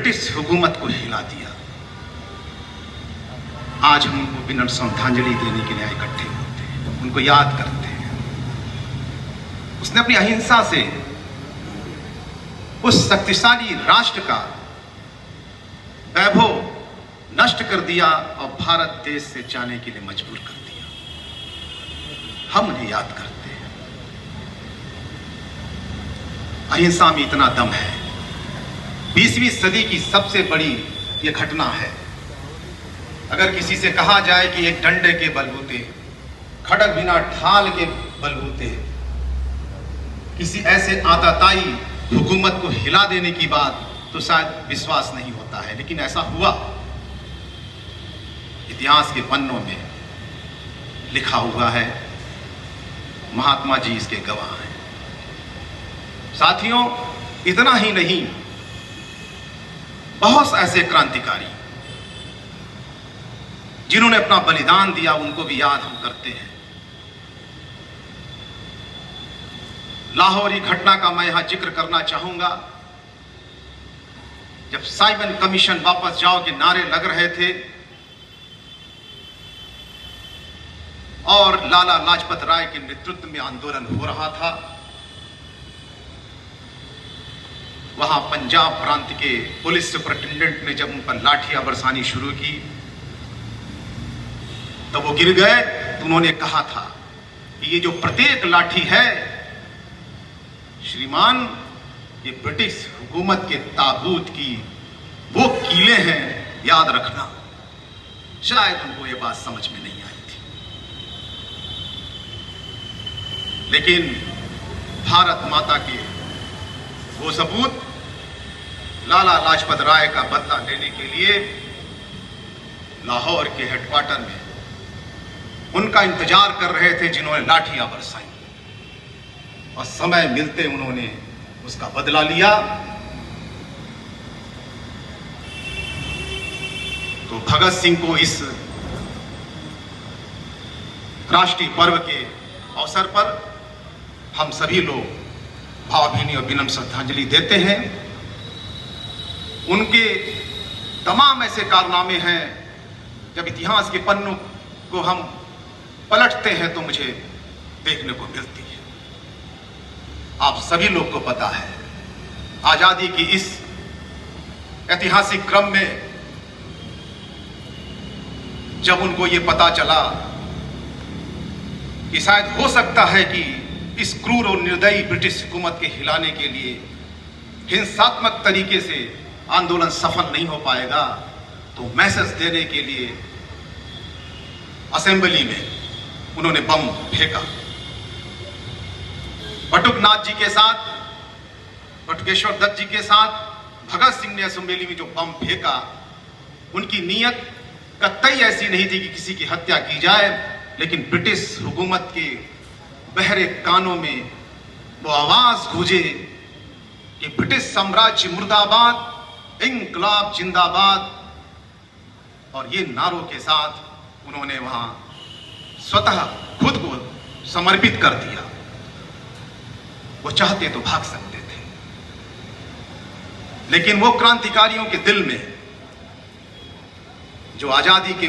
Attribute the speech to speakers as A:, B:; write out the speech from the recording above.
A: British हुकूमत को हिला दिया। आज हम उनको विनम्र श्रद्धांजलि देने के लिए इकट्ठे होते हैं, उनको याद करते हैं। उसने अपनी अहिंसा से उस शक्तिशाली राष्ट्र का वैभव नष्ट कर दिया और भारत देश से जाने के लिए मजबूर कर दिया। हम उन्हें याद करते हैं। अहिंसा में इतना दम है। 20वीं सदी की सबसे बड़ी यह घटना है। अगर किसी से कहा जाए कि एक डंडे के बलबूते, खड़ग बिना ढाल के बलबूते किसी ऐसे आताताई हुकूमत को हिला देने की बात, तो शायद विश्वास नहीं होता है, लेकिन ऐसा हुआ। इतिहास के पन्नों में लिखा हुआ है। महात्मा जी इसके गवाह हैं। साथियों, इतना ही नहीं, बहुत ऐसे क्रांतिकारी जिन्होंने अपना बलिदान दिया, उनको भी याद हम करते हैं। लाहौरी घटना का मैं यहां जिक्र करना चाहूंगा। जब साइमन कमीशन वापस जाओ के नारे लग रहे थे और लाला लाजपत राय के नेतृत्व में आंदोलन हो रहा था, वहां पंजाब प्रांत के पुलिस सुपरिटेंडेंट ने जब उन पर लाठियां बरसानी शुरू की तो वो गिर गए। तो उन्होंने कहा था कि ये जो प्रत्येक लाठी है श्रीमान, ये ब्रिटिश हुकूमत के ताबूत की वो कीलें हैं, याद रखना। शायद उनको ये बात समझ में नहीं आई थी, लेकिन भारत माता के वो सपूत लाला लाजपत राय का बदला लेने के लिए लाहौर के हेडक्वार्टर में उनका इंतजार कर रहे थे, जिन्होंने लाठियां बरसाई और समय मिलते उन्होंने उसका बदला लिया। तो भगत सिंह को इस राष्ट्रीय पर्व के अवसर पर हम सभी लोग भावभीनी और विनम्र श्रद्धांजलि देते हैं। उनके तमाम ऐसे कारनामे हैं, जब इतिहास के पन्नों को हम पलटते हैं तो मुझे देखने को मिलती है। आप सभी लोग को पता है, आजादी की इस ऐतिहासिक क्रम में जब उनको ये पता चला कि शायद हो सकता है कि इस क्रूर और निर्दयी ब्रिटिश हुकूमत के हिलाने के लिए हिंसात्मक तरीके से आंदोलन सफल नहीं हो पाएगा, तो मैसेज देने के लिए असेंबली में उन्होंने बम फेंका। बटुकनाथ जी के साथ, बटुकेश्वर दत्त जी के साथ भगत सिंह ने असेंबली में जो बम फेंका, उनकी नीयत कतई ऐसी नहीं थी कि किसी की हत्या की जाए, लेकिन ब्रिटिश हुकूमत के बहरे कानों में वो आवाज गूंजे कि ब्रिटिश साम्राज्य मुर्दाबाद, इंकलाब जिंदाबाद। और ये नारों के साथ उन्होंने वहां स्वतः खुद को समर्पित कर दिया। वो चाहते तो भाग सकते थे, लेकिन वो क्रांतिकारियों के दिल में जो आजादी के